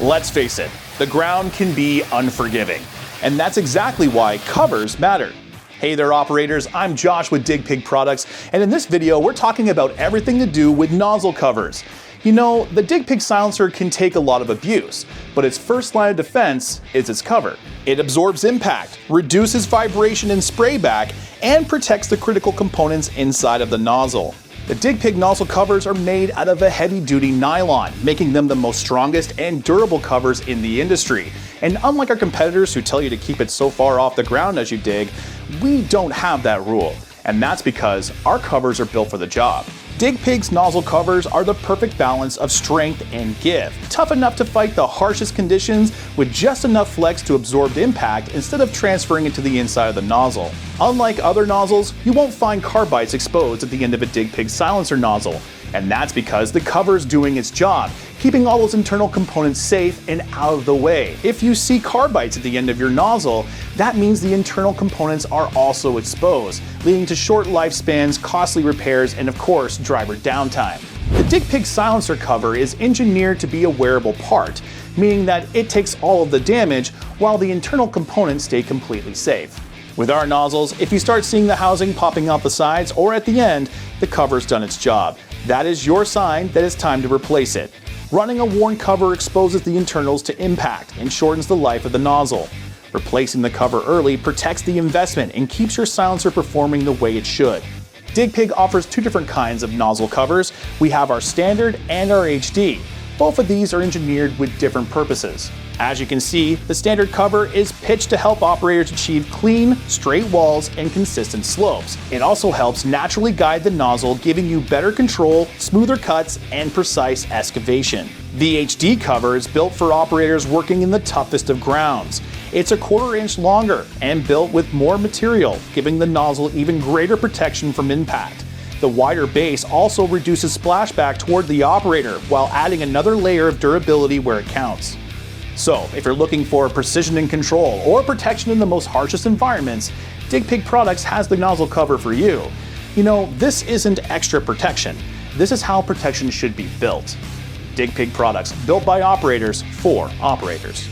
Let's face it, the ground can be unforgiving. And that's exactly why covers matter. Hey there operators, I'm Josh with DigPig Products, and in this video we're talking about everything to do with nozzle covers. You know, the DigPig silencer can take a lot of abuse, but its first line of defense is its cover. It absorbs impact, reduces vibration and sprayback, and protects the critical components inside of the nozzle. The DigPig nozzle covers are made out of a heavy-duty nylon, making them the most strongest and durable covers in the industry. And unlike our competitors who tell you to keep it so far off the ground as you dig, we don't have that rule. And that's because our covers are built for the job. DigPig's nozzle covers are the perfect balance of strength and give. Tough enough to fight the harshest conditions with just enough flex to absorb impact instead of transferring it to the inside of the nozzle. Unlike other nozzles, you won't find carbides exposed at the end of a DigPig silencer nozzle. And that's because the cover is doing its job, keeping all those internal components safe and out of the way. If you see carbides at the end of your nozzle, that means the internal components are also exposed, leading to short lifespans, costly repairs, and of course, driver downtime. The DigPig silencer cover is engineered to be a wearable part, meaning that it takes all of the damage while the internal components stay completely safe. With our nozzles, if you start seeing the housing popping out the sides or at the end, the cover's done its job. That is your sign that it's time to replace it. Running a worn cover exposes the internals to impact and shortens the life of the nozzle. Replacing the cover early protects the investment and keeps your silencer performing the way it should. DigPig offers two different kinds of nozzle covers. We have our standard and our HD. Both of these are engineered with different purposes. As you can see, the standard cover is pitched to help operators achieve clean, straight walls and consistent slopes. It also helps naturally guide the nozzle, giving you better control, smoother cuts, and precise excavation. The HD cover is built for operators working in the toughest of grounds. It's a 1/4 inch longer and built with more material, giving the nozzle even greater protection from impact. The wider base also reduces splashback toward the operator while adding another layer of durability where it counts. So, if you're looking for precision and control or protection in the most harshest environments, DigPig Products has the nozzle cover for you. You know, this isn't extra protection. This is how protection should be built. DigPig Products, built by operators for operators.